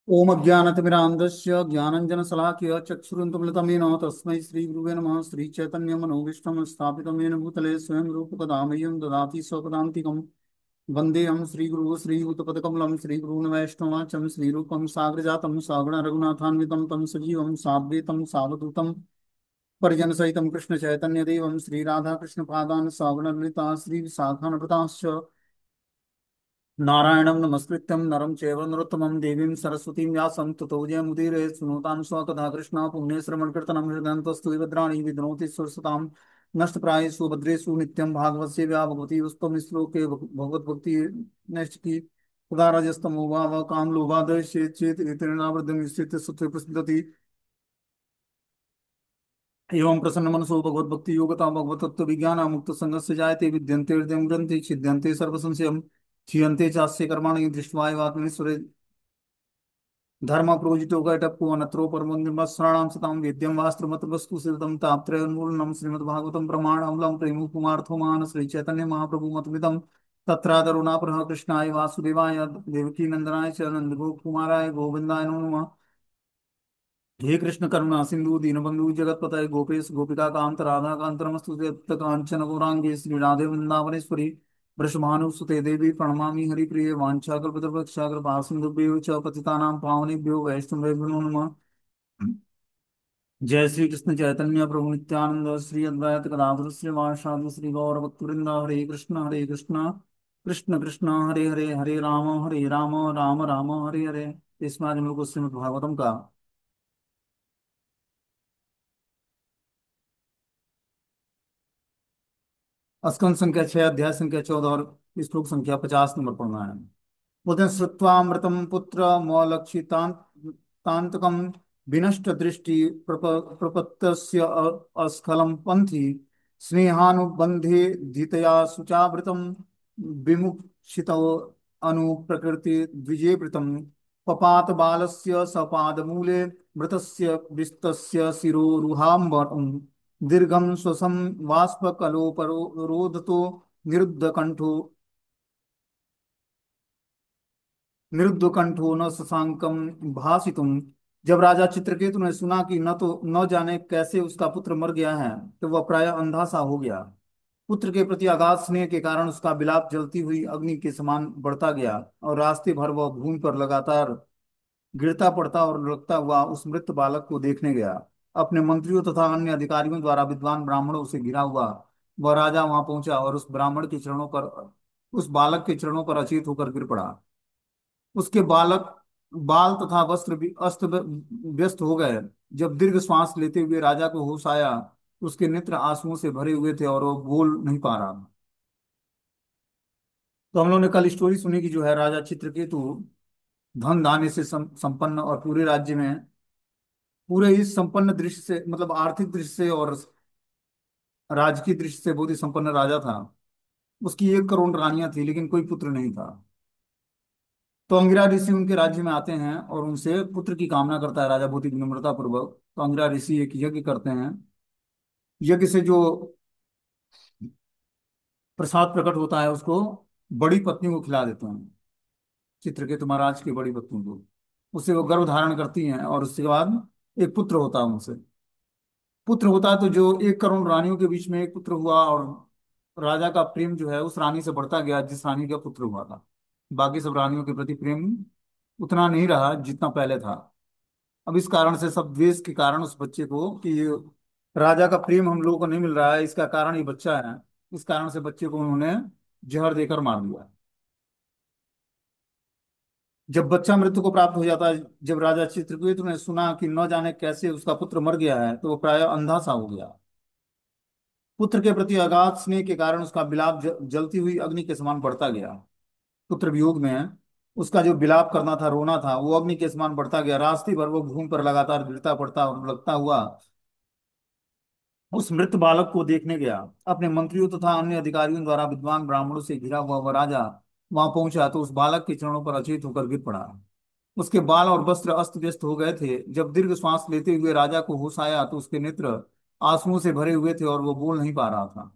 ओम अज्ञानतिमिरान्धस्य ज्ञानञ्जनशलाकया चक्षुरुन्मिलितमेन तस्मै श्रीगुरुवे नमः। श्रीचैतन्यमनोभीष्टं स्थापितं येन भूतले स्वयं रूपकदा मह्यं ददाति स्वपदान्तिकं। वन्देऽहं श्रीगुरुः श्रीयुतपदकमलं श्रीगुरून् वैष्णवाचं श्रीरूपं साग्रजातं सागणरघुनाथान्वितं तं सजीवं साद्वैतं सावधूतं परिजनसहितं कृष्णचैतन्यदेवं श्रीराधाकृष्णपादान् सागणललिता श्रीविशाखान्विताश्च नारायणं नमस्कृत्यं नरं चैव नरोत्तमं देवीं सरस्वतीं व्यासं ततो जयमुदीरये सुनोतां स्वकथा कृष्णा पुण्यश्रवणकीर्तनं हृदयन्तस्तु विभद्राणि विद्नोति सुरसतां नष्टप्रायेषु भद्रेषु नित्यं भागवस्य भगवती उत्तम श्लोके भगवद्भक्ति नैष्ठिकी तदा रजस्तमो भाव कामलोभादय चेत एतेनावृद्धं स्थित सत्त्वे प्रसिद्धति एवं प्रसन्न मनसो भगवद्भक्ति योगता भगवतत्व विज्ञान मुक्त संगस्य जायते विद्यन्ते हृदयं ग्रन्थि छिद्यन्ते सर्वसंशयं क्षीयन्ते चास्य कर्माणि दृष्ट्वा एवात्मनीश्वरे धर्म प्रोजितो गटपो अनत्रो परमोन्निर्मत्सराणां सतां वेद्यं वास्त्रमतवस्तु सिद्धं तापत्रयोन्मूलनं श्रीमद्भागवतं प्रमाणामलं प्रेम कुमार्थो मान श्री चैतन्य महाप्रभु मतमिदं तत्रादरुणापरः कृष्णाय वासुदेवाय देवकी नंदनाय च नंदगोप कुमाराय गोविन्दाय नमो नमः। हे कृष्ण करुणा सिंधु दीनबंधु जगतपतये गोपेश गोपिका कांत राधा कांत नमस्तुते तप्त कांचन गौरांगे श्री राधे वृंदावनेश्वरी वृषभानुसुते देवी प्रणमामि हरिप्रिये वाञ्छाकल्पतरुभ्यश्च कृपासिन्धुभ्यो च पतितानां पावनेभ्यो वैष्णवेभ्यो नमो नमः। जय श्री कृष्ण चैतन्य प्रभु नित्यानंद श्री अद्वैत गदाधर श्रीवासादि श्री गौर भक्तवृंद हरे कृष्ण कृष्ण कृष्ण हरे हरे हरे राम राम राम हरे हरे। इसमें आज हम लोग को श्रीमद् भागवतम का स्कंद संख्या 6 अध्याय संख्या 14 और श्लोक संख्या 50 नंबर पढ़ना है। उदय श्रुत्वामृतं पुत्र मौलक्षितांतकं विनष्ट दृष्टि प्रपत्तस्य अस्खलं पंथि स्नेहानुबंधे धितया शुचावृतं विमुक्षितो अनुप्रकृति द्विजेवृतं पपात बालस्य सपादमूले मृतस्य विस्तस्य शिरोरुहाम्बरं दीर्घं श्वसं बाष्पकलोपरोधतो निरुद्धकण्ठो निरुद्ध कंठो न शशांकम भासितुम। जब राजा चित्रकेतु ने सुना कि न तो न जाने कैसे उसका पुत्र मर गया है तो वह प्राय अंधा सा हो गया। पुत्र के प्रति अगाध स्नेह के कारण उसका विलाप जलती हुई अग्नि के समान बढ़ता गया और रास्ते भर वह भूमि पर लगातार गिरता पड़ता और लुढ़कता हुआ उस मृत बालक को देखने गया। अपने मंत्रियों तथा अन्य अधिकारियों द्वारा विद्वान ब्राह्मणों से घिरा हुआ वह राजा वहां पहुंचा और उस ब्राह्मण के चरणों पर उस बालक के चरणों पर अचेत होकर गिर पड़ा। उसके बालक बाल तथा वस्त्र भी अस्त व्यस्त हो गए। जब दीर्घ श्वास लेते हुए राजा को होश आया उसके नेत्र आंसुओं से भरे हुए थे और वो बोल नहीं पा रहा था। तो हम लोगों ने कल स्टोरी सुनी कि जो है राजा चित्रकेतु धन धान्य से संपन्न और पूरे राज्य में पूरे इस संपन्न दृश्य से मतलब आर्थिक दृष्टि से और राजकीय दृष्टि से बहुत ही संपन्न राजा था। उसकी 1 करोड़ रानियां थी लेकिन कोई पुत्र नहीं था। तो अंगिरा ऋषि उनके राज्य में आते हैं और उनसे पुत्र की कामना करता है राजा बहुत ही विनम्रता पूर्वक। तो अंगिरा ऋषि एक यज्ञ करते हैं। यज्ञ से जो प्रसाद प्रकट होता है उसको बड़ी पत्नी को खिला देते हैं। चित्रकेतु महाराज की बड़ी पत्नी को उससे वो गर्भ धारण करती हैं और उसके बाद एक पुत्र होता है उनसे। पुत्र होता है तो जो 1 करोड़ रानियों के बीच में एक पुत्र हुआ और राजा का प्रेम जो है उस रानी से बढ़ता गया जिस रानी का पुत्र हुआ था। बाकी सब रानियों के प्रति प्रेम उतना नहीं रहा जितना पहले था। अब इस कारण से सब द्वेष के कारण उस बच्चे को कि ये राजा का प्रेम हम लोगों को नहीं मिल रहा है इसका कारण ये बच्चा है। इस कारण से बच्चे को उन्होंने जहर देकर मार दिया। जब बच्चा मृत्यु को प्राप्त हो जाता है जब राजा चित्रकेतु ने सुना कि न जाने कैसे उसका पुत्र मर गया है तो वो प्राय अंधा सा हो गया। पुत्र के प्रति अगाध स्नेह के कारण उसका विलाप जलती हुई अग्नि के समान बढ़ता गया। पुत्र वियोग में उसका जो विलाप करना था रोना था वो अग्नि के समान बढ़ता गया। रास्ते भर वो भूमि पर लगातार गिरता पड़ता और लगता हुआ उस मृत बालक को देखने गया। अपने मंत्रियों तथा अन्य अधिकारियों द्वारा विद्वान ब्राह्मणों से घिरा हुआ वह राजा वहां पहुंचा तो उस बालक के चरणों पर अचेत होकर गिर पड़ा। उसके बाल और वस्त्र अस्त व्यस्त हो गए थे। जब दीर्घ श्वास लेते हुए राजा को होश आया तो उसके नेत्र आंसुओं से भरे हुए थे और वो बोल नहीं पा रहा था।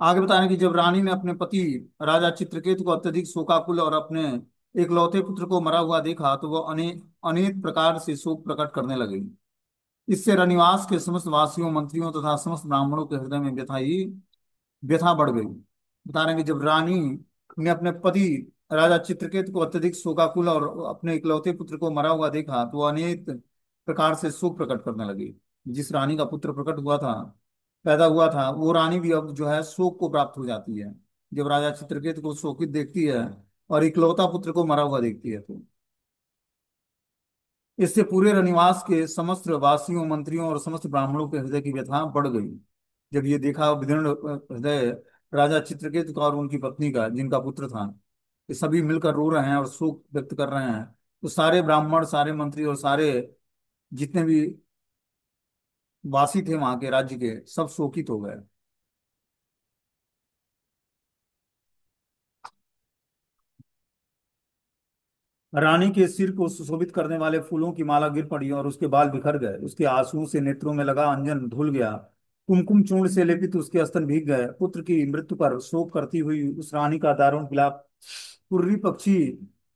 आगे बताने की जब रानी ने अपने पति राजा चित्रकेतु को अत्यधिक शोकाकुल और अपने एकलौते पुत्र को मरा हुआ देखा तो वह अनेक अनेक प्रकार से शोक प्रकट करने लगी। इससे रनिवास के समस्त वासियों, मंत्रियों तथा समस्त ब्राह्मणों के हृदय में व्यथा बढ़ गई। बता रहे हैं कि जब रानी ने अपने पति राजा चित्रकेतु को अत्यधिक शोकाकुल और अपने इकलौते पुत्र को मरा हुआ देखा तो अनेक प्रकार से शोक प्रकट करने लगी। जिस रानी का पुत्र प्रकट हुआ था, पैदा हुआ था, वो रानी भी अब जो है शोक को प्राप्त हो जाती है जब राजा चित्रकेतु को शोकित देखती है और इकलौता पुत्र को मरा हुआ देखती है तो। इससे पूरे रनिवास के समस्त वासियों, मंत्रियों और समस्त ब्राह्मणों के हृदय की व्यथा बढ़ गई। जब ये देखा विदीर्ण हृदय राजा चित्रकेतु का और उनकी पत्नी का, जिनका पुत्र था, ये सभी मिलकर रो रहे हैं और शोक व्यक्त कर रहे हैं, तो सारे ब्राह्मण, सारे मंत्री और सारे जितने भी वासी थे वहां के राज्य के, सब शोकित हो गए। रानी के सिर को सुशोभित करने वाले फूलों की माला गिर पड़ी और उसके बाल बिखर गए। उसके आंसुओं से नेत्रों में लगा अंजन धुल गया। कुमकुम चूर्ण से लेपित उसके स्तन भीग गए। पुत्र की मृत्यु पर शोक करती हुई उस रानी का दारुण विलाप कुर्री पक्षी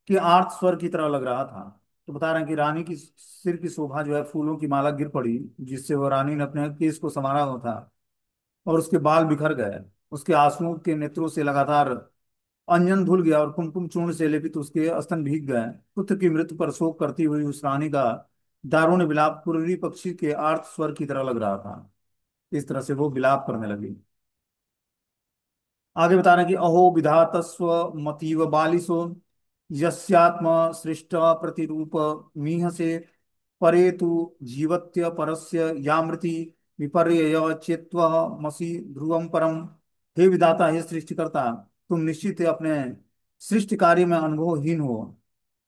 के आर्त स्वर की तरह लग रहा था। तो बता रहे हैं कि रानी की सिर की शोभा जो है, फूलों की माला गिर पड़ी जिससे वह रानी ने अपने केस को संवारा हुआ था, और उसके बाल बिखर गए। उसके आंसुओं के नेत्रों से लगातार अंजन धुल गया और कुमकुम चूर्ण से लेपित उसके स्तन भीग गए। पुत्र की मृत्यु पर शोक करती हुई उस रानी का दारुण विलाप कुररी पक्षी के आर्त स्वर की तरह लग रहा था। इस तरह से वो विलाप करने लगी। आगे बता रहे हैं कि अहो विधातस्व मतीव बालिसो यस्यात्म सृष्ट प्रतिरूप मीहसे परे तु जीवत्य परस्य यामृति विपर्यय चेत्त्वमसि ध्रुवम परम। हे विधाता, हे सृष्टिकर्ता, तुम निश्चित ही अपने सृष्टि कार्य में अनुभवहीन हो,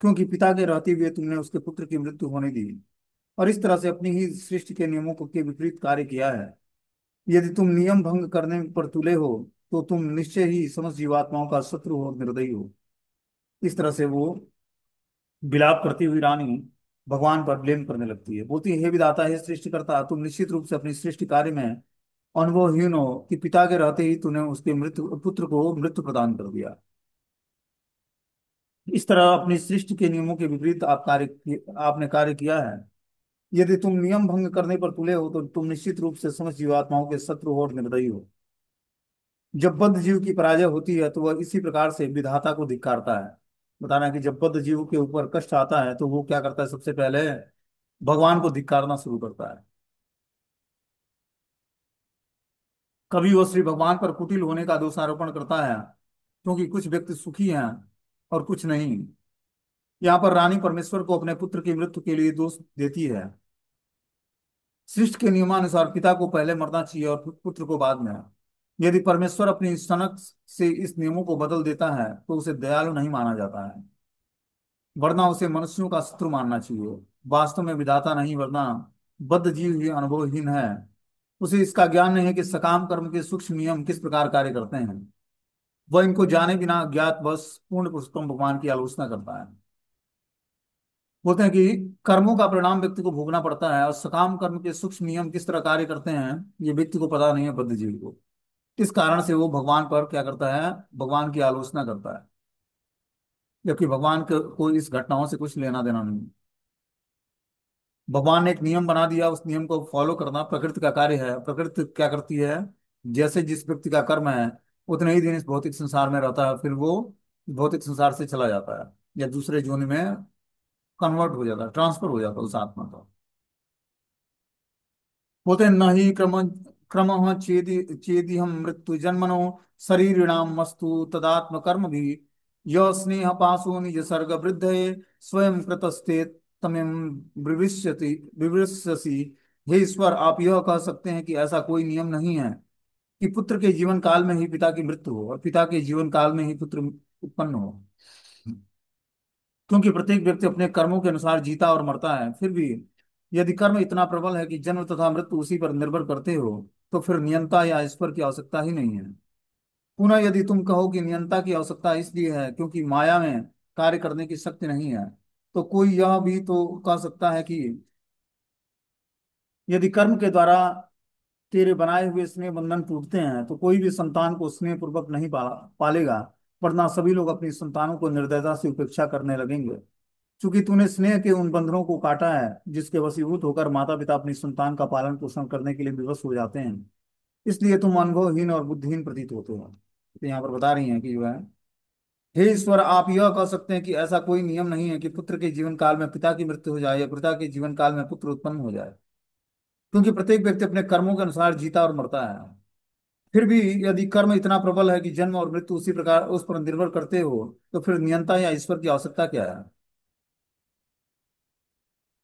क्योंकि पिता के रहते हुए तुमने उसके पुत्र की मृत्यु होने दी और इस तरह से अपनी ही सृष्टि के नियमों को के विपरीत कार्य किया है। यदि तुम नियम भंग करने पर तुले हो तो तुम निश्चय ही समस्त जीवात्माओं का शत्रु हो, निर्दयी हो। इस तरह से वो विलाप करती हुई रानी भगवान पर ब्लेम करने लगती है। बोलती है, हे विधाता, हे सृष्टिकर्ता, तुम निश्चित रूप से अपनी सृष्टि कार्य में अनुभवहीन हो कि पिता के रहते ही तूने उसके मृत्यु पुत्र को मृत्यु प्रदान कर दिया। इस तरह अपनी सृष्टि के नियमों के विपरीत आपने कार्य किया है। यदि तुम नियम भंग करने पर तुले हो तो तुम निश्चित रूप से समस्त जीवात्माओं के शत्रु हो और निर्दयी हो। जब बद्ध जीव की पराजय होती है तो वह इसी प्रकार से विधाता को धिक्कारता है। बताना है कि जब बद्ध जीव के ऊपर कष्ट आता है तो वो क्या करता है, सबसे पहले भगवान को धिक्कारना शुरू करता है। कभी वो श्री भगवान पर कुटिल होने का दोषारोपण करता है, क्योंकि कुछ व्यक्ति सुखी हैं और कुछ नहीं। यहाँ पर रानी परमेश्वर को अपने पुत्र की मृत्यु के लिए दोष देती है। सृष्टि के नियमानुसार पिता को पहले मरना चाहिए और पुत्र को बाद में। यदि परमेश्वर अपनी सनक से इस नियमों को बदल देता है तो उसे दयालु नहीं माना जाता है, वरना उसे मनुष्यों का शत्रु मानना चाहिए। वास्तव में विधाता नहीं, वरना बद्ध जीव ही अनुभवहीन है। उसे इसका ज्ञान नहीं है कि सकाम कर्म के सूक्ष्म नियम किस प्रकार कार्य करते हैं। वह इनको जाने बिना ज्ञात बस पूर्ण पुरुषोत्तम भगवान की आलोचना करता है। बोलते हैं कि कर्मों का परिणाम व्यक्ति को भोगना पड़ता है और सकाम कर्म के सूक्ष्म नियम किस तरह कार्य करते हैं ये व्यक्ति को पता नहीं है, बद्ध जीव को। इस कारण से वो भगवान पर क्या करता है, भगवान की आलोचना करता है, जबकि भगवान को इस घटनाओं से कुछ लेना देना नहीं। भगवान ने एक नियम बना दिया, उस नियम को फॉलो करना प्रकृति का कार्य है। प्रकृति क्या करती है, जैसे जिस व्यक्ति का कर्म है उतने ही दिन इस भौतिक संसार में रहता है, फिर वो भौतिक संसार से चला जाता है या दूसरे जोनि में कन्वर्ट हो जाता है, ट्रांसफर हो जाता है उस आत्मा का। बोलते हैं, न ही क्रम चेदि चेदि हम मृत्यु जन्मनो शरीरिणाम मस्तु तदात्म कर्म भी यो स्नेह पाशो निज सर्ग वृद्धये स्वयं कृतस्ते तमें विवृश्यति विवृश्यसि। हे ईश्वर, आप यह कह सकते हैं कि ऐसा कोई नियम नहीं है कि पुत्र के जीवन काल में ही पिता की मृत्यु हो और पिता के जीवन काल में ही पुत्र उत्पन्न हो, क्योंकि प्रत्येक व्यक्ति अपने कर्मों के अनुसार जीता और मरता है। फिर भी यदि कर्म इतना प्रबल है कि जन्म तथा मृत्यु उसी पर निर्भर करते हो तो फिर नियंता या ईश्वर की आवश्यकता ही नहीं है। पुनः यदि तुम कहो कि नियंता की आवश्यकता इसलिए है क्योंकि माया में कार्य करने की शक्ति नहीं है, तो कोई यह भी तो कह सकता है कि यदि कर्म के द्वारा तेरे बनाए हुए स्नेह बंधन टूटते हैं तो कोई भी संतान को स्नेह पूर्वक नहीं पालेगा, वरना सभी लोग अपनी संतानों को निर्दयता से उपेक्षा करने लगेंगे। क्योंकि तूने स्नेह के उन बंधनों को काटा है जिसके वशीभूत होकर माता पिता अपनी संतान का पालन पोषण करने के लिए विवश हो जाते हैं, इसलिए तुम अनुभवहीन और बुद्धिहीन प्रतीत होते हो। तो यहाँ पर बता रही हैं कि जो है, हे ईश्वर, आप यह कह सकते हैं कि ऐसा कोई नियम नहीं है कि पुत्र के जीवन काल में पिता की मृत्यु हो जाए या पिता के जीवन काल में पुत्र उत्पन्न हो जाए, क्योंकि प्रत्येक व्यक्ति अपने कर्मों के अनुसार जीता और मरता है। फिर भी यदि कर्म इतना प्रबल है कि जन्म और मृत्यु उसी प्रकार उस पर निर्भर करते हो, तो फिर नियंता या ईश्वर की आवश्यकता क्या है?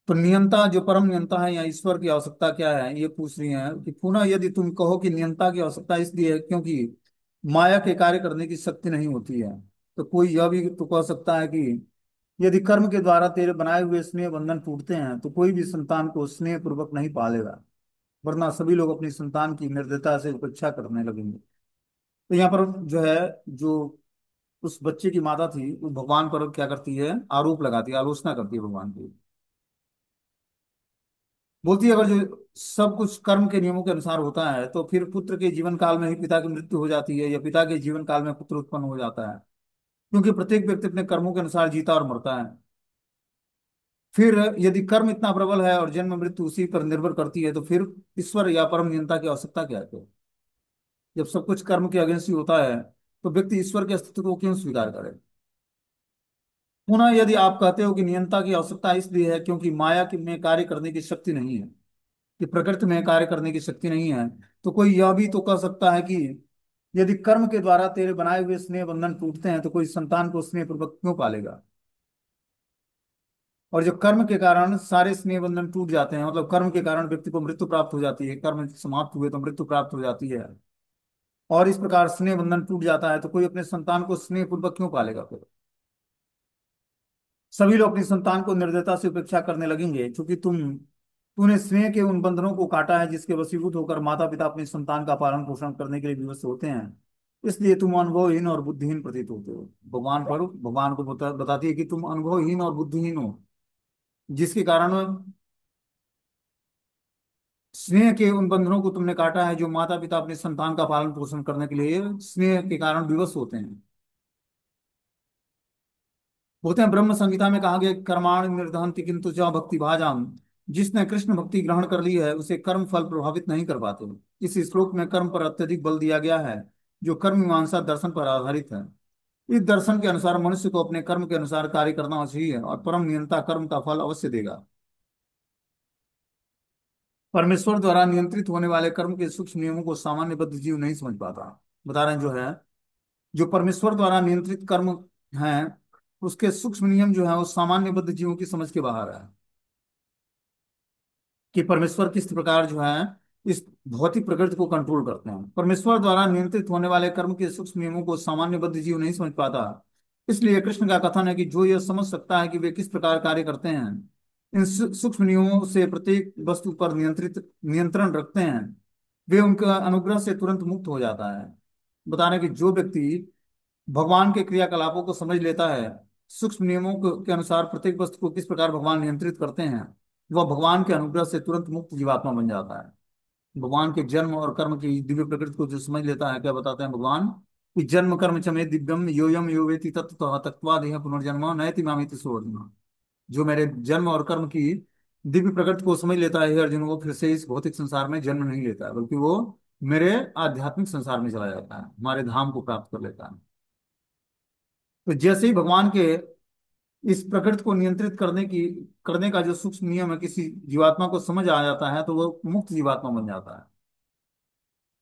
तो नियंता, जो परम नियंता है, या ईश्वर की आवश्यकता क्या है, ये पूछ रही हैं कि पुनः यदि तुम कहो कि नियंता की आवश्यकता इसलिए है क्योंकि माया के कार्य करने की शक्ति नहीं होती है, तो कोई यह भी तो कह सकता है कि यदि कर्म के द्वारा तेरे बनाए हुए स्नेह बंधन टूटते हैं तो कोई भी संतान को स्नेह पूर्वक नहीं पालेगा, वरना सभी लोग अपनी संतान की निर्दयता से उपेक्षा करने लगेंगे। तो यहाँ पर जो है, जो उस बच्चे की माता थी वो भगवान पर क्या करती है, आरोप लगाती है, आलोचना करती है भगवान की। बोलती है अगर जो सब कुछ कर्म के नियमों के अनुसार होता है तो फिर पुत्र के जीवन काल में ही पिता की मृत्यु हो जाती है या पिता के जीवन काल में पुत्र उत्पन्न हो जाता है, क्योंकि प्रत्येक व्यक्ति अपने कर्मों के अनुसार जीता और मरता है। फिर यदि कर्म इतना प्रबल है और जन्म मृत्यु उसी पर निर्भर करती है, तो फिर ईश्वर या परम नियंता की आवश्यकता क्या है? तो जब सब कुछ कर्म के अगेंस्ट ही होता है तो व्यक्ति ईश्वर के अस्तित्व को क्यों स्वीकार करे? पुनः यदि आप कहते हो कि नियंता की आवश्यकता इसलिए है क्योंकि माया की में कार्य करने की शक्ति नहीं है, कि प्रकृति में कार्य करने की शक्ति नहीं है, तो कोई यह भी तो कह सकता है कि यदि कर्म के द्वारा तेरे बनाए हुए स्नेह बंधन टूटते हैं तो कोई संतान को स्नेह पूर्वक क्यों पालेगा? और जो कर्म के कारण सारे स्नेह बंधन टूट जाते हैं, मतलब कर्म के कारण व्यक्ति को मृत्यु प्राप्त हो जाती है, कर्म समाप्त हुए तो मृत्यु प्राप्त हो जाती है, और इस प्रकार स्नेह बंधन टूट जाता है, तो कोई अपने संतान को स्नेह पूर्वक क्यों पालेगा? फिर सभी लोग अपनी संतान को निर्दयता से उपेक्षा करने लगेंगे, क्योंकि तूने स्नेह के उन बंधनों को काटा है जिसके वशीभूत होकर माता पिता अपनी संतान का पालन पोषण करने के लिए विवश होते हैं, इसलिए तुम अनुभवहीन और बुद्धिहीन प्रतीत होते हो। भगवान को बताती है कि तुम अनुभवहीन और बुद्धिहीन हो, जिसके कारण स्नेह के उन बंधनों को तुमने काटा है जो माता पिता अपने संतान का पालन पोषण करने के लिए स्नेह के कारण विवश होते हैं। बोलते हैं ब्रह्म संहिता में कहा गया, कर्माण निर्दहन्ति किंतु च भक्ति भाजाम। जिसने कृष्ण भक्ति ग्रहण कर ली है उसे कर्म फल प्रभावित नहीं कर पाते। इस श्लोक में कर्म पर अत्यधिक बल दिया गया है, जो कर्म मीमांसा दर्शन पर आधारित है। इस दर्शन के अनुसार मनुष्य को अपने कर्म के अनुसार कार्य करना चाहिए और परम नियंता कर्म का फल अवश्य देगा। परमेश्वर द्वारा नियंत्रित होने वाले कर्म के सूक्ष्म नियमों को सामान्य बुद्धि जीव नहीं समझ पाता। बता रहे हैं जो है, जो परमेश्वर द्वारा नियंत्रित कर्म हैं उसके सूक्ष्म नियम जो है वो सामान्य बुद्ध जीवों की समझ के बाहर है, कि परमेश्वर किस प्रकार जो है इस भौतिक प्रकृति को कंट्रोल करते हैं। परमेश्वर द्वारा नियंत्रित होने वाले कर्म के सूक्ष्म नियमों को सामान्य बुद्ध जीव नहीं समझ पाता। इसलिए कृष्ण का कथन है कि जो यह समझ सकता है कि वे किस प्रकार कार्य करते हैं, इन सूक्ष्म नियमों से प्रत्येक वस्तु पर नियंत्रण रखते हैं, वे उनके अनुग्रह से तुरंत मुक्त हो जाता है। बता रहे हैं कि जो व्यक्ति भगवान के क्रियाकलापों को समझ लेता है, सूक्ष्म नियमों के अनुसार प्रत्येक वस्तु को किस प्रकार भगवान नियंत्रित करते हैं, वह भगवान के अनुग्रह से तुरंत मुक्त जीवात्मा बन जाता है। भगवान के जन्म और कर्म की दिव्य प्रकृति को जो समझ लेता है, क्या बताते हैं भगवान, कि जन्म कर्म चमे दिव्यम योयम यो वेति तत्व तत्वा देह पुनर्जन्म नयति मामिति सोर्जुन। जो मेरे जन्म और कर्म की दिव्य प्रकृति को समझ लेता है हे अर्जुन, वो फिर से इस भौतिक संसार में जन्म नहीं लेता है, बल्कि वो मेरे आध्यात्मिक संसार में चला जाता है, हमारे धाम को प्राप्त कर लेता है। तो जैसे ही भगवान के इस प्रकृति को नियंत्रित करने का जो सूक्ष्म नियम है किसी जीवात्मा को समझ आ जाता है, तो वो मुक्त जीवात्मा बन जाता है।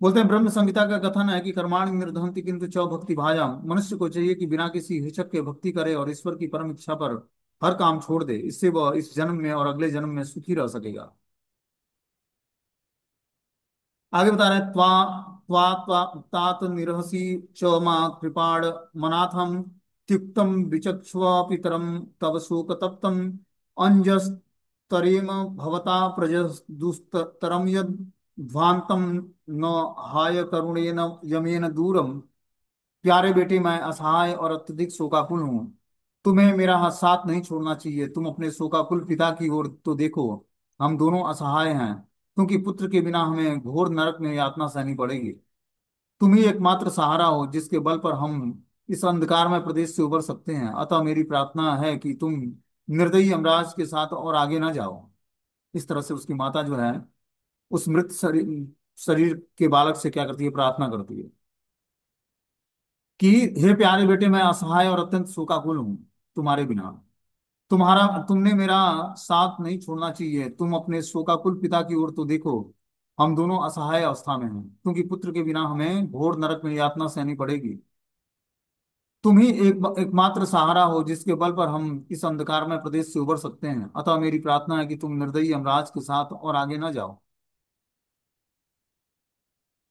बोलते हैं ब्रह्म संहिता का कथन है कि कर्माणि निर्धन्ति किंतु च भक्ति भाजाम। मनुष्य को चाहिए कि बिना किसी हिचक के भक्ति करे और ईश्वर की परम इच्छा पर हर काम छोड़ दे, इससे वह इस जन्म में और अगले जन्म में सुखी रह सकेगा। आगे बता रहे हैं, त्वा त्वा त्वा तात निरहसी च मा कृपाण मनाथम त्युक्तम विचक्ष्व पितरम तव शोक तप्तम अंजस्तरेम भवता प्रजदुस्तरम यद ध्वांतम न हाय करुणेन यमेन दूरम। प्यारे बेटे, मैं असहाय और अत्यधिक शोकाकुल हूँ। तुम्हें मेरा हाथ साथ नहीं छोड़ना चाहिए। तुम अपने शोकाकुल पिता की ओर तो देखो, हम दोनों असहाय हैं। क्योंकि पुत्र के बिना हमें घोर नरक में यातना सहनी पड़ेगी। तुम ही एकमात्र सहारा हो जिसके बल पर हम इस अंधकार में प्रदेश से उबर सकते हैं। अतः मेरी प्रार्थना है कि तुम निर्दयी यमराज के साथ और आगे ना जाओ। इस तरह से उसकी माता जो है उस मृत शरीर शरीर के बालक से क्या करती है, प्रार्थना करती है कि हे प्यारे बेटे, मैं असहाय और अत्यंत शोकाकुल हूँ तुम्हारे बिना। तुमने मेरा साथ नहीं छोड़ना चाहिए। तुम अपने शोकाकुल पिता की ओर तो देखो। हम दोनों असहाय अवस्था में हैं, क्योंकि पुत्र के बिना हमें घोर नरक में यातना सहनी पड़ेगी। तुम ही एकमात्र सहारा हो जिसके बल पर हम इस अंधकार में प्रदेश से उबर सकते हैं। अतः मेरी प्रार्थना है कि तुम निर्दयी यमराज के साथ और आगे ना जाओ।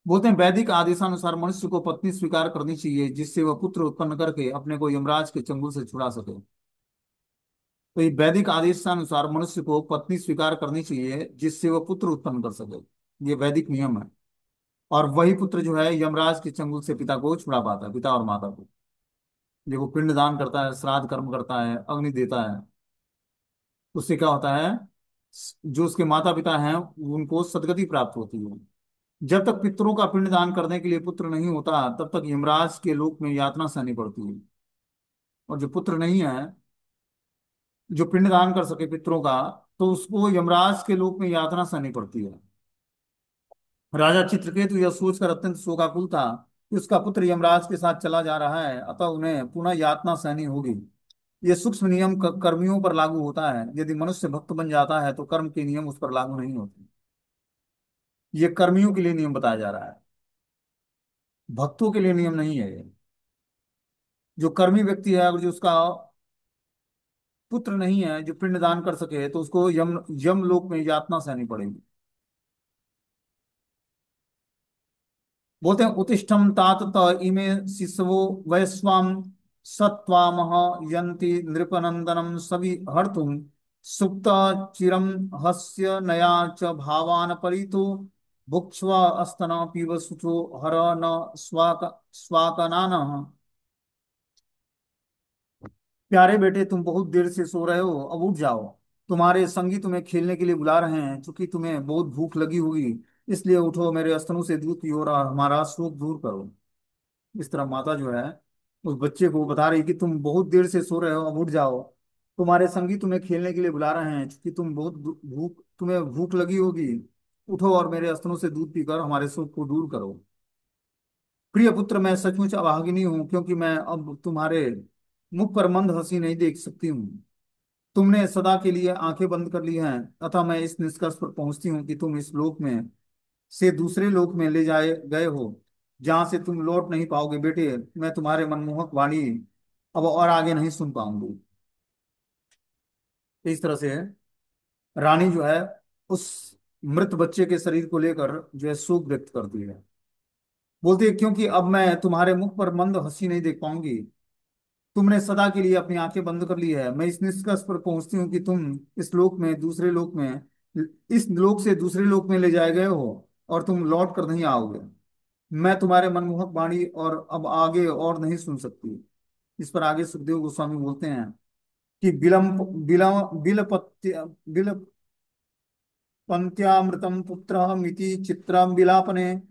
बोलते हैं वैदिक आदेशानुसार मनुष्य को पत्नी स्वीकार करनी चाहिए, जिससे वह पुत्र उत्पन्न करके अपने को यमराज के चंगुल से छुड़ा सके। तो ये वैदिक आदेशानुसार मनुष्य को पत्नी स्वीकार करनी चाहिए, जिससे वह पुत्र उत्पन्न कर सके। ये वैदिक नियम है। और वही पुत्र जो है यमराज के चंगुल से पिता को छुड़ा पाता है, पिता और माता को। देखो, पिंड दान करता है, श्राद्ध कर्म करता है, अग्नि देता है, उससे क्या होता है, जो उसके माता पिता हैं उनको सदगति प्राप्त होती है। जब तक पितरों का पिंड दान करने के लिए पुत्र नहीं होता, तब तक यमराज के लोक में यातना सहनी पड़ती है। और जो पुत्र नहीं है, जो पिंड दान कर सके पितरों का, तो उसको यमराज के लोक में यातना सहनी पड़ती है। राजा चित्रकेतु यह सोचकर अत्यंत शोकाकुल था कि उसका पुत्र यमराज के साथ चला जा रहा है, अतः उन्हें पुनः यातना सहनी होगी। यह सूक्ष्म नियम कर्मियों पर लागू होता है। यदि मनुष्य भक्त बन जाता है तो कर्म के नियम उस पर लागू नहीं होते। ये कर्मियों के लिए नियम बताया जा रहा है, भक्तों के लिए नियम नहीं है ये। जो कर्मी व्यक्ति है, अगर जो उसका पुत्र नहीं है जो पिंड दान कर सके, तो उसको यम यम लोक में यातना सहनी पड़ेगी। बोलते हैं उत्तिष्ठम तात त इमे शिशवो वैश्वाम सत्वामह यन्ति नृपनंदनम सवि हर्तुम सुप्त चिरम हस्य नया च भावान परितो भुक्ष्व अस्तन पीव सुचो हर न स्वाकनान। प्यारे बेटे, तुम बहुत देर से सो रहे हो, अब उठ जाओ। तुम्हारे संगी तुम्हें खेलने के लिए बुला रहे हैं। चूंकि तुम्हें बहुत भूख लगी होगी, इसलिए उठो, मेरे स्तनों से दूध पियो और हमारा शोक दूर करो। इस तरह माता जो है उस बच्चे को बता रही कि तुम बहुत देर से सो रहे हो, अब उठ जाओ। तुम्हारे संगी तुम्हें खेलने के लिए बुला रहे हैं। चूंकि तुम्हें भूख लगी होगी, उठो और मेरे स्तनों से दूध पीकर हमारे शोक को दूर करो। प्रिय पुत्र, मैं सचमुच अभागिनी हूँ, क्योंकि मैं अब तुम्हारे मुख पर मंद हंसी नहीं देख सकती हूँ। तुमने सदा के लिए आंखें बंद कर ली हैं। अतः मैं इस निष्कर्ष पर पहुंचती हूँ कि तुम इस लोक में से दूसरे लोक में ले जाए गए हो, जहां से तुम लौट नहीं पाओगे। बेटे, मैं तुम्हारे मनमोहक वाणी अब और आगे नहीं सुन पाऊंगी। इस तरह से रानी जो है उस मृत बच्चे के शरीर को लेकर जो है शोक व्यक्त करती है। बोलती है, क्योंकि अब मैं तुम्हारे मुख पर मंद हंसी नहीं देख पाऊंगी। तुमने सदा के लिए अपनी आंखें बंद कर ली है। मैं इस निष्कर्ष पर पहुंचती हूँ कि तुम इस लोक में दूसरे लोक में इस लोक से दूसरे लोक में ले जाए गए हो, और तुम लौट कर नहीं आओगे। मैं तुम्हारे मनमोहक वाणी और अब आगे और नहीं सुन सकती। इस पर आगे सुखदेव गोस्वामी बोलते हैं कि बिल पंत्यामृतम पुत्र मिति चित्रम विलापने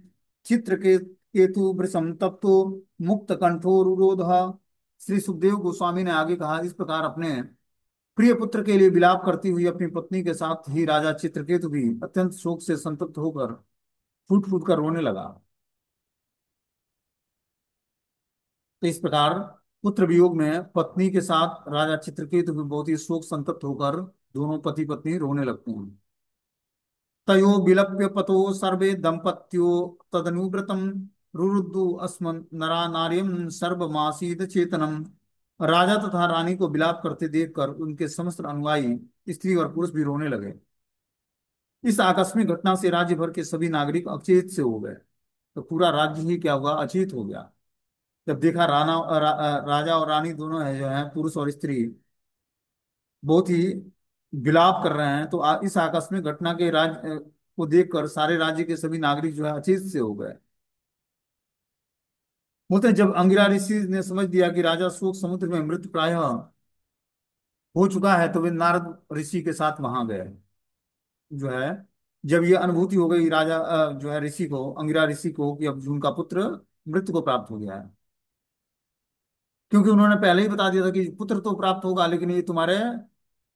चित्र के केतु वृषम तप्तो मुक्त कंठोरुरोध। श्री सुखदेव गोस्वामी ने आगे कहा, इस प्रकार अपने प्रिय पुत्र के लिए विलाप करती हुई अपनी पत्नी के साथ ही राजा चित्रकेतु भी अत्यंत शोक से संतप्त होकर फूट फूट कर रोने लगा। तो इस प्रकार पुत्र वियोग में पत्नी के साथ राजा चित्रकेतु भी बहुत ही शोक संतप्त होकर दोनों पति पत्नी रोने लगते हैं। तयो विलप्य पतो सर्वे दंपत्यो तदनुव्रतम रुरुदु अस्मन् नरा नार्यम सर्वमासीद चेतनम। राजा तथा रानी को विलाप करते देखकर उनके समस्त अनुयायी स्त्री और पुरुष भी रोने लगे। इस आकस्मिक घटना से राज्य भर के सभी नागरिक अचेत से हो गए। तो पूरा राज्य ही क्या हुआ, अचेत हो गया। जब देखा राजा और रानी दोनों है जो है पुरुष और स्त्री बहुत ही विलाप कर रहे हैं, तो इस आकस्मिक घटना के को देखकर सारे राज्य के सभी नागरिक जो है अचेत से हो गए। बोलते हैं जब अंगिरा ऋषि ने समझ दिया कि राजा शोक समुद्र में मृत प्राय हो चुका है, तो वे नारद ऋषि के साथ वहां गए जो है जब ये अनुभूति हो गई राजा जो है ऋषि को, अंगिरा ऋषि को, कि अब उनका पुत्र मृत्यु को प्राप्त हो गया है, क्योंकि उन्होंने पहले ही बता दिया था कि पुत्र तो प्राप्त होगा लेकिन ये तुम्हारे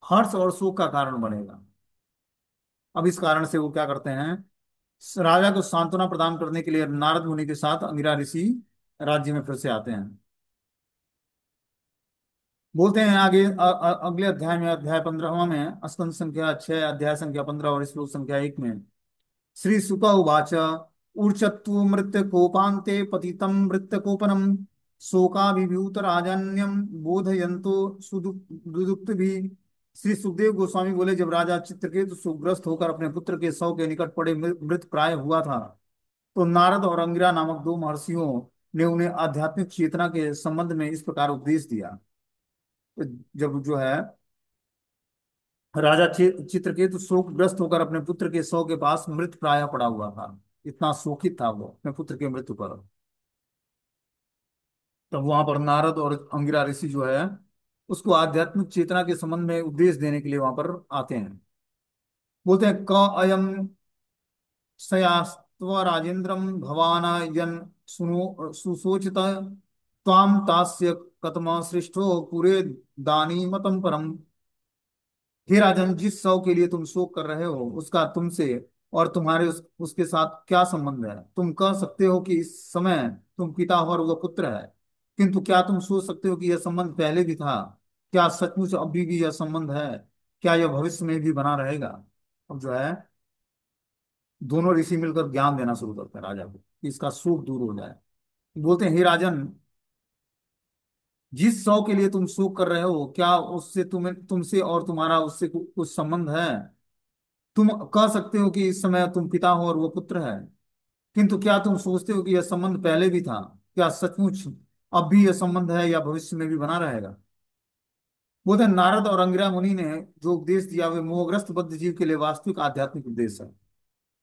हर्ष और शोक का कारण बनेगा। अब इस कारण से वो क्या करते हैं, राजा को सांत्वना प्रदान करने के लिए नारद मुनि के साथ अंगिरा ऋषि राज्य में फिर से आते हैं। बोलते हैं आगे अगले अध्याय में, अध्याय 15वां में, स्कंद संख्या 6, अध्याय संख्या 15 और श्लोक संख्या 1 में, श्री सुक उवाच ऊर्चत्तु मृत्य कोपान्ते पतितं मृत्य कोपनम शोकाभिभूत राजन्यम बोधयन्तो सुदुक्त भी। श्री सुखदेव गोस्वामी बोले, जब राजा चित्रकेतु शोकग्रस्त होकर अपने पुत्र के शव के निकट पड़े मृत प्राय हुआ था, तो नारद और अंगिरा नामक दो महर्षियों ने उन्हें आध्यात्मिक चेतना के संबंध में इस प्रकार उपदेश दिया। तो जब जो है राजा चित्रकेतु शोकग्रस्त होकर अपने पुत्र के शव के पास मृत प्राय पड़ा हुआ था, इतना शोकित था वो अपने पुत्र के मृत्यु पर, तब वहां पर नारद और अंगिरा ऋषि जो है उसको आध्यात्मिक चेतना के संबंध में उपदेश देने के लिए वहां पर आते हैं। बोलते हैं, क अयम सयास्त्व राजेन्द्रम भवान यन सुनो सुसोचित त्वाम तास्य कतम सृष्टो पुरे दानी मतम परम। हे राजन, जिस शव के लिए तुम शोक कर रहे हो उसका तुमसे और तुम्हारे उसके साथ क्या संबंध है? तुम कह सकते हो कि इस समय तुम पिता हो और वह पुत्र है, किंतु क्या तुम सोच सकते हो कि यह संबंध पहले भी था? क्या सचमुच अभी भी यह संबंध है? क्या यह भविष्य में भी बना रहेगा? अब जो है दोनों ऋषि मिलकर ज्ञान देना शुरू करते हैं राजा को कि इसका शोक दूर हो जाए। बोलते हैं, हे राजन, जिस शव के लिए तुम शोक कर रहे हो क्या उससे तुम्हें तुमसे और तुम्हारा उससे कुछ संबंध है? तुम कह सकते हो कि इस समय तुम पिता हो और वो पुत्र है, किंतु क्या तुम सोचते हो कि यह संबंध पहले भी था? क्या सचमुच अब भी यह संबंध है या भविष्य में भी बना रहेगा? बोलते हैं, नारद और अंगिरा मुनि ने जो उपदेश दिया वे मोहग्रस्त बद्ध जीव के लिए वास्तविक आध्यात्मिक उपदेश है।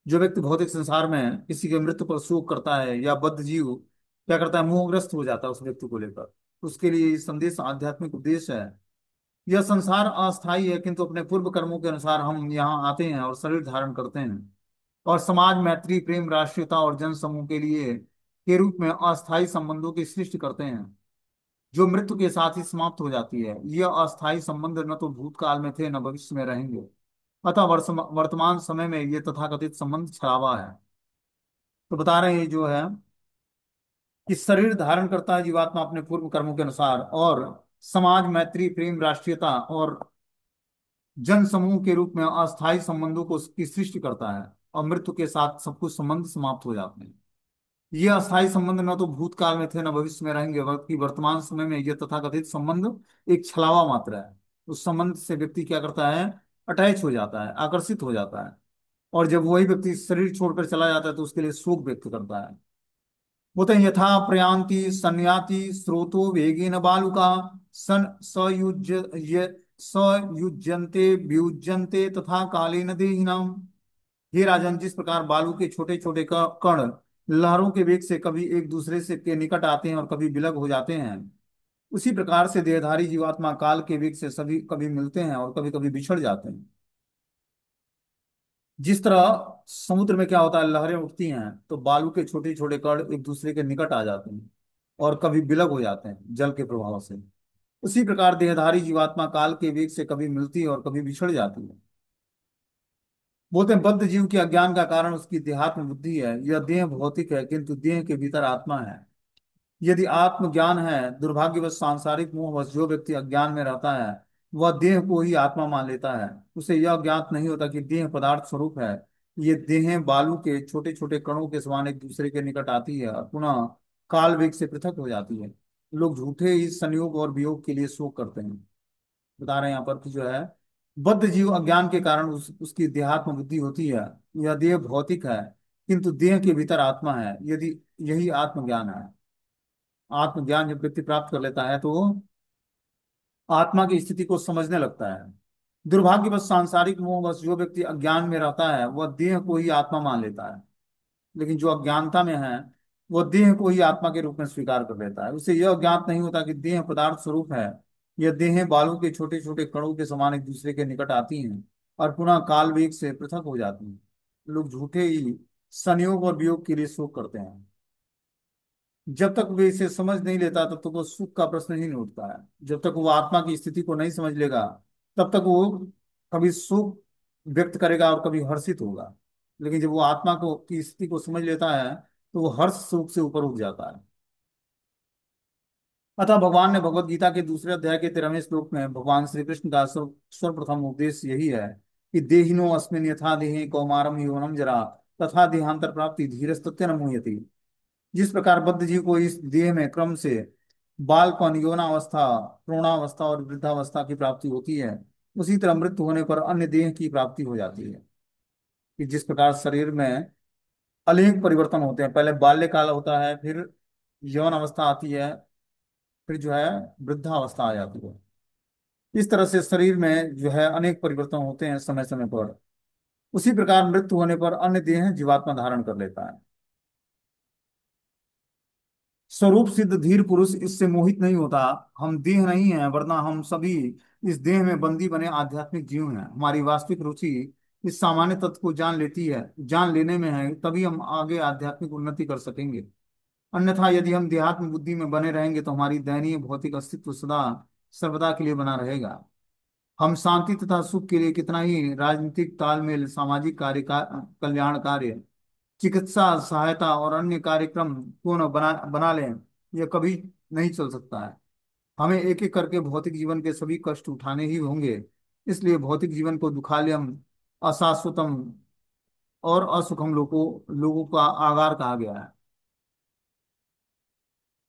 जो व्यक्ति भौतिक संसार में किसी के मृत्यु पर शोक करता है या बद्ध जीव क्या करता है, मोहग्रस्त हो जाता है उस व्यक्ति को लेकर, उसके लिए ये संदेश आध्यात्मिक उपदेश है। यह संसार अस्थायी है, किंतु अपने पूर्व कर्मों के अनुसार हम यहाँ आते हैं और शरीर धारण करते हैं और समाज, मैत्री, प्रेम, राष्ट्रीयता और जन समूह के लिए के रूप में अस्थायी संबंधों की सृष्टि करते हैं, जो मृत्यु के साथ ही समाप्त हो जाती है। यह अस्थायी संबंध न तो भूतकाल में थे न भविष्य में रहेंगे, अतः वर्तमान समय में ये तथाकथित संबंध छावा है। तो बता रहे हैं जो है कि शरीर धारण करता है जीवात्मा अपने पूर्व कर्मों के अनुसार और समाज, मैत्री, प्रेम, राष्ट्रीयता और जन समूह के रूप में अस्थायी संबंधों को की सृष्टि करता है और मृत्यु के साथ सब कुछ संबंध समाप्त हो जाते हैं। ये अस्थायी संबंध न तो भूतकाल में थे न भविष्य में रहेंगे, बल्कि वर्तमान समय में यह तथाकथित संबंध एक छलावा मात्र है। उस संबंध से व्यक्ति क्या करता है, अटैच हो जाता है, आकर्षित हो जाता है, और जब वही व्यक्ति शरीर छोड़कर चला जाता है तो उसके लिए शोक व्यक्त करता है। बोलते हैं, यथा प्रयांति संयाति स्रोतो वेगेन बालुका सन सयुज्य सयुज्यन्ते व्युज्यन्ते तथा कालेन देहिनाम। हे राजन, जिस प्रकार बालू के छोटे छोटे कण लहरों के वेग से कभी एक दूसरे से के निकट आते हैं और कभी विलग हो जाते हैं, उसी प्रकार से देहधारी जीवात्मा काल के वेग से सभी कभी मिलते हैं और कभी कभी बिछड़ जाते हैं। जिस तरह समुद्र में क्या होता है, लहरें उठती हैं तो बालू के छोटे छोटे कण एक दूसरे के निकट आ जाते हैं और कभी विलग हो जाते हैं जल के प्रभाव से, उसी प्रकार देहधारी जीवात्मा काल के वेग से कभी मिलती है और कभी बिछड़ जाती है। बोलते हैं, बद्ध जीव के अज्ञान का कारण उसकी देहात्म बुद्धि है। यह देह भौतिक है, किंतु देह के भीतर आत्मा है। यदि आत्मज्ञान है, दुर्भाग्यवश सांसारिक मोहवश जो व्यक्ति अज्ञान में रहता है वह देह को ही आत्मा मान लेता है। उसे यह ज्ञात नहीं होता कि देह पदार्थ स्वरूप है। ये देहें बालू के छोटे छोटे कणों के समान एक दूसरे के निकट आती है और पुनः काल वेग से पृथक हो जाती है। लोग झूठे ही संयोग और वियोग के लिए शोक करते हैं। बता रहे हैं यहाँ पर कि जो है बद्ध जीव अज्ञान के कारण उसकी देहात्म बुद्धि होती है। यह देह भौतिक है, किंतु देह के भीतर आत्मा है। यदि यही आत्मज्ञान है, आत्मज्ञान जब व्यक्ति प्राप्त कर लेता है तो वो आत्मा की स्थिति को समझने लगता है। दुर्भाग्यवश सांसारिक मोहवश जो व्यक्ति अज्ञान में रहता है वह देह को ही आत्मा मान लेता है, लेकिन जो अज्ञानता में है वह देह को ही आत्मा के रूप में स्वीकार कर लेता है। उसे यह ज्ञात नहीं होता कि देह पदार्थ स्वरूप है। यह देहें बालू के छोटे छोटे कणों के समान एक दूसरे के निकट आती हैं और पुनः काल वेग से पृथक हो जाती हैं। लोग झूठे ही संयोग और वियोग के लिए शोक करते हैं। जब तक वे इसे समझ नहीं लेता तब तक वो सुख का प्रश्न ही नहीं उठता है। जब तक वो आत्मा की स्थिति को नहीं समझ लेगा तब तक वो कभी सुख व्यक्त करेगा और कभी हर्षित होगा। लेकिन जब वो आत्मा को की स्थिति को समझ लेता है तो वो हर्ष सुख से ऊपर उठ जाता है। अतः भगवान ने भगवत गीता के दूसरे अध्याय के 13वें श्लोक में भगवान श्री कृष्ण का सर्वप्रथम उपदेश यही है कि देहिनो अस्मिन् यथा देहे कौमारम यौवनम जरा तथा देहांतर प्राप्ति धीरस्तत्य न मुह्यति। जिस प्रकार बद्ध जीव को इस देह में क्रम से बालपन, यौनावस्था, प्रौढ़ावस्था और वृद्धावस्था की प्राप्ति होती है, उसी तरह मृत्यु होने पर अन्य देह की प्राप्ति हो जाती है। कि जिस प्रकार शरीर में अनेक परिवर्तन होते हैं, पहले बाल्यकाल होता है, फिर यौन अवस्था आती है, फिर जो है वृद्धावस्था आ जाती है। इस तरह से शरीर में जो है अनेक परिवर्तन होते हैं समय समय पर। उसी प्रकार मृत्यु होने पर अन्य देह जीवात्मा धारण कर लेता है। स्वरूप सिद्ध धीर पुरुष इससे मोहित नहीं होता। हम देह नहीं है, वरना हम सभी इस देह में बंदी बने आध्यात्मिक जीव हैं। हमारी वास्तविक रुचि इस सामान्य तत्व को जान लेने में है, तभी हम आगे आध्यात्मिक उन्नति कर सकेंगे। अन्यथा यदि हम देहात्म बुद्धि में बने रहेंगे तो हमारी दयनीय भौतिक अस्तित्व सदा सर्वदा के लिए बना रहेगा। हम शांति तथा सुख के लिए कितना ही राजनीतिक तालमेल, सामाजिक कल्याण कार्य, चिकित्सा सहायता और अन्य कार्यक्रम क्यों न बना लें, यह कभी नहीं चल सकता है। हमें एक एक करके भौतिक जीवन के सभी कष्ट उठाने ही होंगे। इसलिए भौतिक जीवन को दुखालयम, अशाश्वतम और असुखम लोगों का आगार कहा गया है।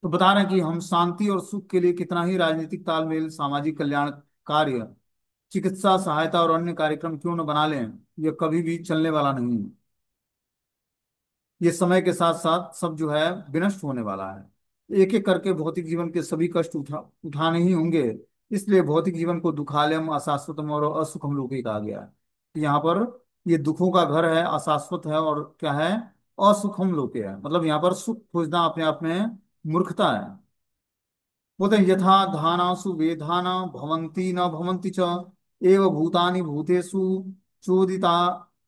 तो बता रहे हैं कि हम शांति और सुख के लिए कितना ही राजनीतिक तालमेल, सामाजिक कल्याण कार्य, चिकित्सा सहायता और अन्य कार्यक्रम क्यों न बना लें, यह कभी भी चलने वाला नहीं है। ये समय के साथ साथ सब जो है विनष्ट होने वाला है। एक एक करके भौतिक जीवन के सभी कष्ट उठाने ही होंगे। इसलिए भौतिक जीवन को दुखालयम, अशाश्वतम और असुखम लोके कहा गया है। यहाँ पर ये दुखों का घर है, अशाश्वत है और क्या है, असुखम लोके है। मतलब यहाँ पर सुख खोजना अपने आप में मूर्खता है। बोलते हैं यथा धानासु वेधाना भवन्ति न भवन्ति च एव भूतानि भूतेषु चोदिता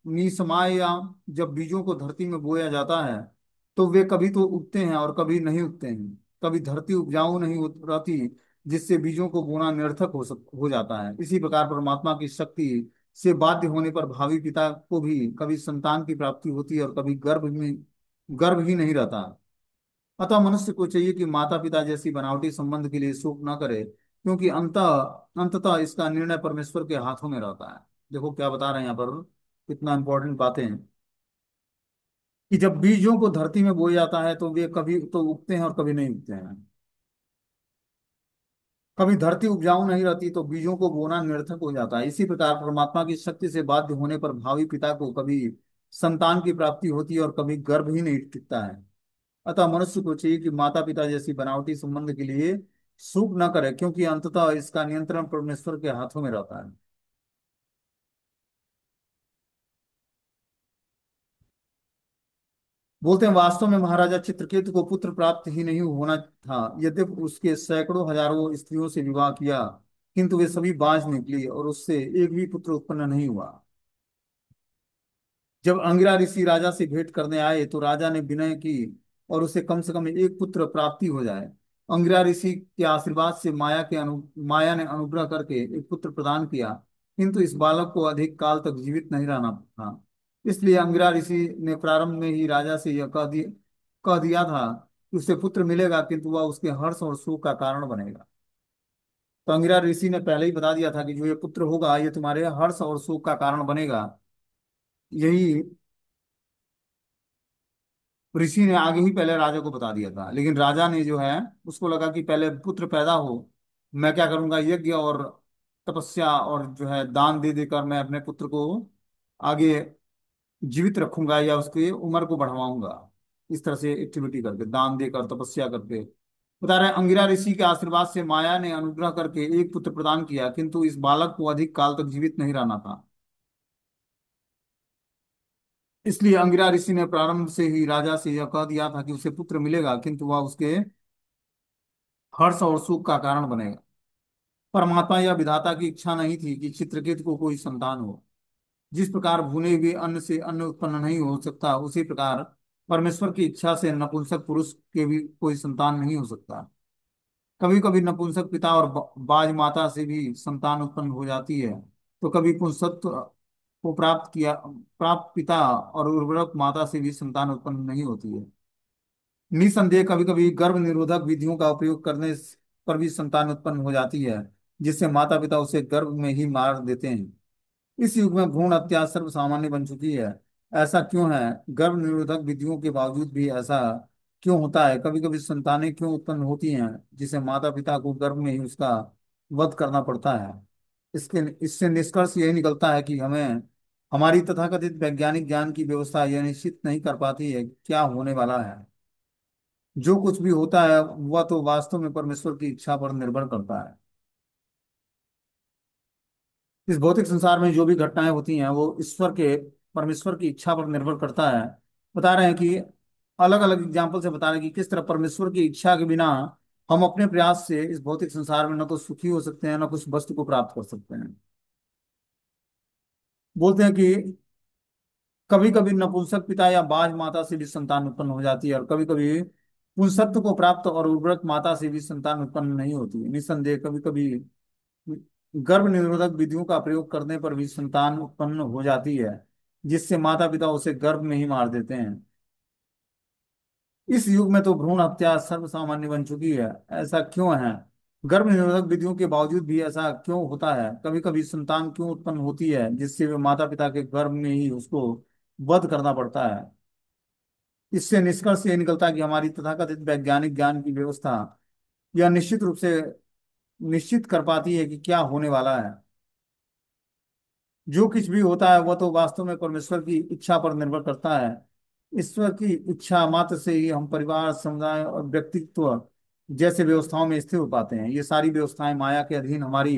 निसमाया। जब बीजों को धरती में बोया जाता है तो वे कभी तो उगते हैं और कभी नहीं उगते हैं। कभी धरती उपजाऊ नहीं रहती, जिससे बीजों को बोना निरर्थक हो जाता है। इसी प्रकार परमात्मा की शक्ति से बाध्य होने पर भावी पिता को भी कभी संतान की प्राप्ति होती है और कभी गर्भ ही नहीं रहता। अतः मनुष्य को चाहिए कि माता पिता जैसी बनावटी संबंध के लिए शोक न करे, क्योंकि अंततः इसका निर्णय परमेश्वर के हाथों में रहता है। देखो क्या बता रहे हैं यहाँ पर, कितना इंपॉर्टेंट बातें हैं कि जब बीजों को धरती में बोया जाता है तो वे कभी तो उगते हैं और कभी नहीं उगते हैं। कभी धरती उपजाऊ नहीं रहती तो बीजों को बोना निरर्थक हो जाता है। इसी प्रकार परमात्मा की शक्ति से बाध्य होने पर भावी पिता को कभी संतान की प्राप्ति होती है और कभी गर्भ ही नहीं टिकता है। अतः मनुष्य को चाहिए कि माता पिता जैसी बनावटी संबंध के लिए सुख न करे, क्योंकि अंततः इसका नियंत्रण परमेश्वर के हाथों में रहता है। बोलते हैं वास्तव में महाराजा चित्रकेतु को पुत्र प्राप्त ही नहीं होना था। यद्यपि उसके सैकड़ों हजारों स्त्रियों से विवाह किया, किंतु वे सभी बांझ निकली और उससे एक भी पुत्र उत्पन्न नहीं हुआ। जब अंगिरा ऋषि राजा से भेंट करने आए तो राजा ने विनय की और उसे कम से कम एक पुत्र प्राप्ति हो जाए। अंगिरा ऋषि के आशीर्वाद से माया ने अनुग्रह करके एक पुत्र प्रदान किया, किंतु इस बालक को अधिक काल तक जीवित नहीं रहना था। इसलिए अंगिरा ऋषि ने प्रारंभ में ही राजा से यह कह दिया था कि उसे पुत्र मिलेगा, किंतु वह उसके हर्ष और शोक का कारण बनेगा। तो अंगिरा ऋषि ने पहले ही बता दिया था कि जो ये पुत्र होगा ये तुम्हारे हर्ष और शोक का कारण बनेगा। यही ऋषि ने आगे ही पहले राजा को बता दिया था। लेकिन राजा ने जो है उसको लगा कि पहले पुत्र पैदा हो, मैं क्या करूंगा, यज्ञ और तपस्या और जो है दान दे देकर मैं अपने पुत्र को आगे जीवित रखूंगा या उसकी उम्र को बढ़वाऊंगा। इस तरह से एक्टिविटी करके, दान देकर, तपस्या करके। बता रहे हैं, अंगिरा ऋषि के आशीर्वाद से माया ने अनुग्रह करके एक पुत्र प्रदान किया, किंतु इस बालक को अधिक काल तक जीवित नहीं रहना था। इसलिए अंगिरा ऋषि ने प्रारंभ से ही राजा से यह कह दिया था कि उसे पुत्र मिलेगा, किंतु वह उसके हर्ष और सुख का कारण बनेगा। परमात्मा या विधाता की इच्छा नहीं थी कि चित्रकेतु को कोई संतान हो। जिस प्रकार भुने हुए अन्न से अन्न उत्पन्न नहीं हो सकता, उसी प्रकार परमेश्वर की इच्छा से नपुंसक पुरुष के भी कोई संतान नहीं हो सकता। कभी कभी नपुंसक पिता और बाज माता से भी संतान उत्पन्न हो जाती है, तो कभी पुंसत्व को प्राप्त पिता और उर्वरक माता से भी संतान उत्पन्न नहीं होती है। निसंदेह कभी कभी गर्भ निरोधक विधियों का उपयोग करने पर भी संतान उत्पन्न हो जाती है, जिससे माता पिता उसे गर्भ में ही मार देते हैं। इस युग में भ्रूण हत्या सर्वसामान्य बन चुकी है। ऐसा क्यों है? गर्भ निरोधक विधियों के बावजूद भी ऐसा क्यों होता है? कभी कभी संतानें क्यों उत्पन्न होती हैं जिसे माता पिता को गर्भ में ही उसका वध करना पड़ता है? इसके इससे निष्कर्ष यही निकलता है कि हमें हमारी तथाकथित वैज्ञानिक ज्ञान की व्यवस्था यह निश्चित नहीं कर पाती है कि क्या होने वाला है। जो कुछ भी होता है वह तो वास्तव में परमेश्वर की इच्छा पर निर्भर करता है। इस भौतिक संसार में जो भी घटनाएं होती हैं वो परमेश्वर की इच्छा पर निर्भर करता है। बता रहे हैं कि अलग अलग एग्जाम्पल से बता रहे हैं कि किस तरह परमेश्वर की इच्छा के बिना हम अपने प्रयास से इस भौतिक संसार में न तो सुखी हो सकते हैं, न कुछ वस्तु को प्राप्त कर सकते हैं। बोलते हैं कि कभी कभी नपुंसक पिता या बाज माता से भी संतान उत्पन्न हो जाती है, और कभी कभी पुंसत्व को प्राप्त और उर्वरक माता से भी संतान उत्पन्न नहीं होती है। निस्संदेह कभी कभी गर्भ निरोधक विधियों का प्रयोग करने पर भी संतान उत्पन्न हो जाती है, जिससे माता पिता उसे गर्भ में ही मार देते हैं। इस युग में तो भ्रूण हत्या सर्वसामान्य बन चुकी है। ऐसा क्यों है? गर्भ निरोधक विधियों के बावजूद भी ऐसा क्यों होता है? कभी कभी संतान क्यों उत्पन्न होती है जिससे वे माता पिता के गर्भ में ही उसको वध करना पड़ता है? इससे निष्कर्ष ये निकलता है कि हमारी तथाकथित वैज्ञानिक ज्ञान की व्यवस्था यह निश्चित रूप से निश्चित कर पाती है कि क्या होने वाला है। जो कुछ भी होता है वह तो वास्तव में परमेश्वर की इच्छा पर निर्भर करता है। ईश्वर की इच्छा मात्र से ही हम परिवार, समुदाय और व्यक्तित्व जैसे व्यवस्थाओं में स्थिर हो पाते हैं। ये सारी व्यवस्थाएं माया के अधीन हमारी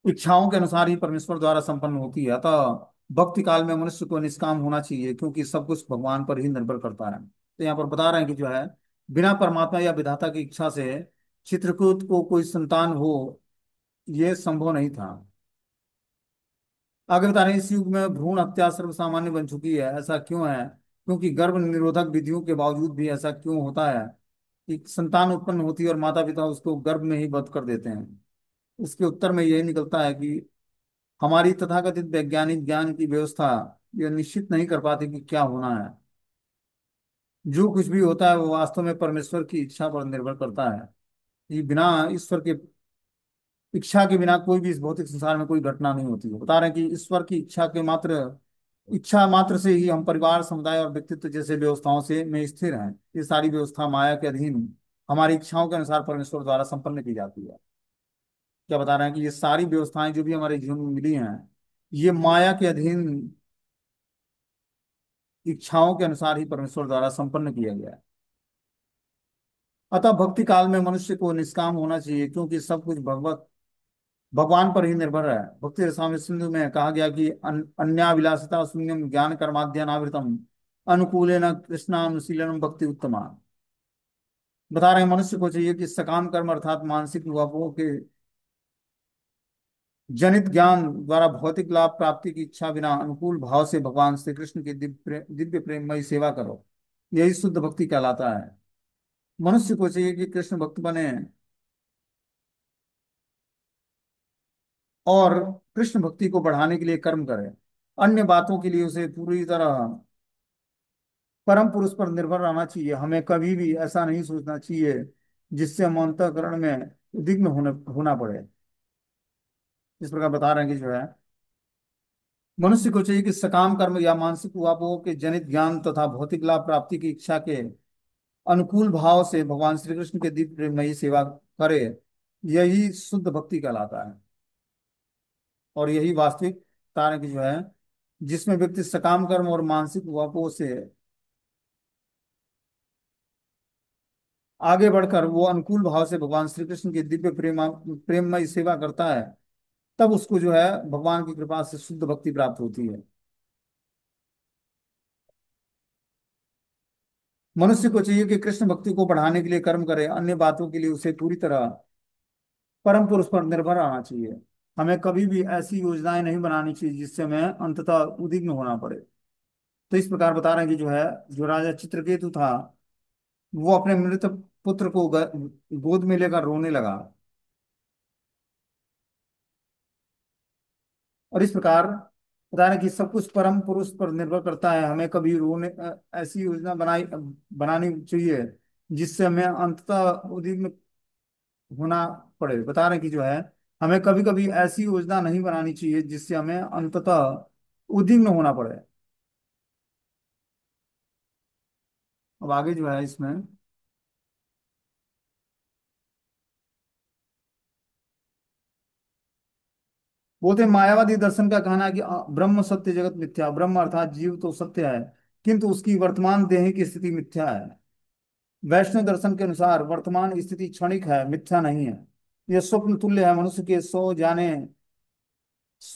इच्छाओं के अनुसार ही परमेश्वर द्वारा संपन्न होती है। अतः भक्ति काल में मनुष्य को निष्काम होना चाहिए, क्योंकि सब कुछ भगवान पर ही निर्भर करता है। तो यहाँ पर बता रहे हैं कि जो है, बिना परमात्मा या विधाता की इच्छा से चित्रकूट को कोई संतान हो, ये संभव नहीं था। आगे बता रहे हैं, इस युग में भ्रूण हत्या सर्वसामान्य बन चुकी है। ऐसा क्यों है? क्योंकि गर्भ निरोधक विधियों के बावजूद भी ऐसा क्यों होता है कि संतान उत्पन्न होती है और माता पिता उसको गर्भ में ही वध कर देते हैं? इसके उत्तर में यही निकलता है कि हमारी तथाकथित वैज्ञानिक ज्ञान की व्यवस्था यह निश्चित नहीं कर पाती कि क्या होना है। जो कुछ भी होता है वो वास्तव में परमेश्वर की इच्छा पर निर्भर करता है। ये बिना ईश्वर के इच्छा के बिना कोई भी इस भौतिक संसार में कोई घटना नहीं होती है। बता रहे हैं कि ईश्वर की इच्छा मात्र से ही हम परिवार, समुदाय और व्यक्तित्व जैसे व्यवस्थाओं से में स्थिर हैं। ये सारी व्यवस्था माया के अधीन हमारी इच्छाओं के अनुसार परमेश्वर द्वारा संपन्न की जाती है। क्या बता रहे हैं कि ये सारी व्यवस्थाएं जो भी हमारे जीवन में मिली हैं, ये माया के अधीन इच्छाओं के अनुसार ही परमेश्वर द्वारा संपन्न किया गया है। अतः भक्ति काल में मनुष्य को निष्काम होना चाहिए, क्योंकि सब कुछ भगवान पर ही निर्भर है। भक्ति रसामृत सिंधु में कहा गया कि अन्याभिलाषिता शून्यम ज्ञान कर्माद्यानावृतम अनुकूलेन कृष्णानुशीलनम भक्ति उत्तमा। बता रहे हैं मनुष्य को चाहिए कि सकाम कर्म अर्थात मानसिक विभावों के जनित ज्ञान द्वारा भौतिक लाभ प्राप्ति की इच्छा बिना अनुकूल भाव से भगवान श्री कृष्ण की दिव्य प्रेममयी सेवा करो। यही शुद्ध भक्ति कहलाता है। मनुष्य को चाहिए कि कृष्ण भक्त बने और कृष्ण भक्ति को बढ़ाने के लिए कर्म करे। अन्य बातों के लिए उसे पूरी तरह परम पुरुष पर निर्भर रहना चाहिए। हमें कभी भी ऐसा नहीं सोचना चाहिए जिससे हम अंतःकरण में उद्विग्न होना पड़े। इस प्रकार बता रहे हैं कि जो है, मनुष्य को चाहिए कि सकाम कर्म या मानसिक उपायों के जनित ज्ञान तथा भौतिक लाभ प्राप्ति की इच्छा के अनुकूल भाव से भगवान श्री कृष्ण के दिव्य प्रेममयी सेवा करे। यही शुद्ध भक्ति कहलाता है, और यही वास्तविक कारण की जो है, जिसमें व्यक्ति सकाम कर्म और मानसिक उपायों से आगे बढ़कर वो अनुकूल भाव से भगवान श्री कृष्ण की दिव्य प्रेममय सेवा करता है, तब उसको जो है भगवान की कृपा से शुद्ध भक्ति प्राप्त होती है। मनुष्य को चाहिए कि कृष्ण भक्ति को बढ़ाने के लिए कर्म करे। अन्य बातों के लिए उसे पूरी तरह परम पुरुष पर निर्भर रहना चाहिए। हमें कभी भी ऐसी योजनाएं नहीं बनानी चाहिए जिससे हमें अंततः उद्विग्न होना पड़े। तो इस प्रकार बता रहे हैं कि जो है, जो राजा चित्रकेतु था, वो अपने मृत पुत्र को गोद में लेकर रोने लगा। और इस प्रकार बता रहे हैं कि सब कुछ परम पुरुष पर निर्भर करता है। हमें कभी ऐसी योजना बनानी चाहिए जिससे हमें अंततः उद्विग्न होना पड़े। बता रहे हैं कि जो है, हमें कभी कभी ऐसी योजना नहीं बनानी चाहिए जिससे हमें अंततः उद्विग्न होना पड़े। अब आगे जो है इसमें, बोलते हैं, मायावादी दर्शन का कहना है कि ब्रह्म सत्य जगत मिथ्या। ब्रह्म अर्थात जीव तो सत्य है, किंतु उसकी वर्तमान देह की स्थिति मिथ्या है। वैष्णव दर्शन के अनुसार वर्तमान स्थिति क्षणिक है, मिथ्या नहीं है। यह स्वप्न तुल्य है। मनुष्य के सो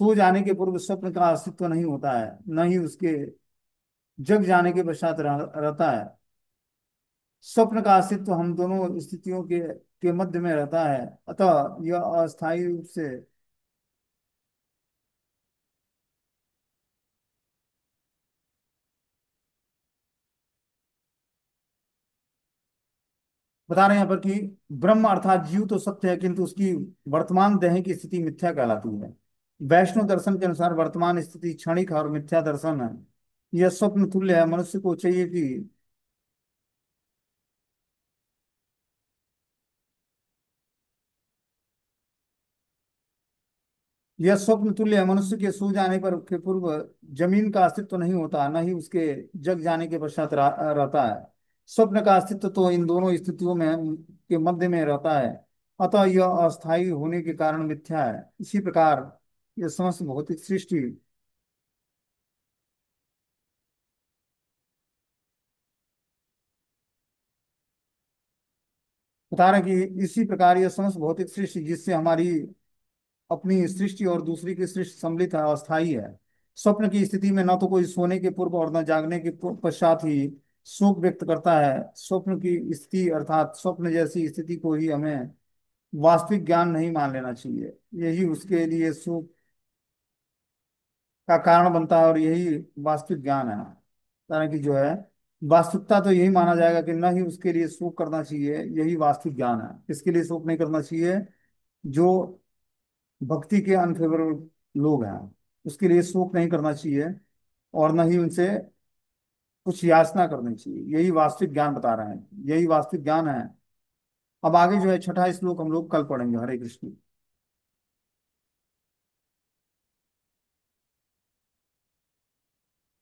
जाने के पूर्व स्वप्न का अस्तित्व नहीं होता है, न ही उसके जग जाने के पश्चात रहता है। स्वप्न का अस्तित्व हम दोनों स्थितियों के मध्य में रहता है, अतः यह अस्थायी रूप से। बता रहे हैं यहाँ पर कि ब्रह्म अर्थात जीव तो सत्य है, किंतु उसकी वर्तमान देह की स्थिति मिथ्या कहलाती है। वैष्णव दर्शन के अनुसार वर्तमान स्थिति क्षणिक है और मिथ्या दर्शन है। यह स्वप्न तुल्य है। मनुष्य को चाहिए कि यह स्वप्न तुल्य है। मनुष्य के सो जाने पर के पूर्व जमीन का अस्तित्व नहीं होता, न ही उसके जग जाने के पश्चात रहता है। स्वप्न का अस्तित्व तो इन दोनों स्थितियों में के मध्य में रहता है, अतः यह अस्थायी होने के कारण मिथ्या है। इसी प्रकार यह समस्त भौतिक सृष्टि, बता रहे हैं कि इसी प्रकार यह समस्त भौतिक सृष्टि जिससे हमारी अपनी सृष्टि और दूसरी की सृष्टि सम्मिलित है, अस्थाई है। स्वप्न की स्थिति में न तो कोई सोने के पूर्व और न जागने के पश्चात ही सुख व्यक्त करता है। स्वप्न की स्थिति अर्थात स्वप्न जैसी स्थिति को ही हमें वास्तविक ज्ञान नहीं मान लेना चाहिए। यही उसके लिए सुख का कारण बनता है और यही वास्तविक ज्ञान है। यानी कि जो है, वास्तविकता तो यही माना जाएगा कि न ही उसके लिए शोक करना चाहिए, यही वास्तविक ज्ञान है। इसके लिए शोक नहीं करना चाहिए जो भक्ति के अनफेवरेबल लोग हैं, उसके लिए शोक नहीं करना चाहिए, और न ही उनसे कुछ याचना करनी चाहिए। यही वास्तविक ज्ञान बता रहे हैं, यही वास्तविक ज्ञान है। अब आगे जो है छठा श्लोक हम लोग कल पढ़ेंगे। हरे कृष्ण।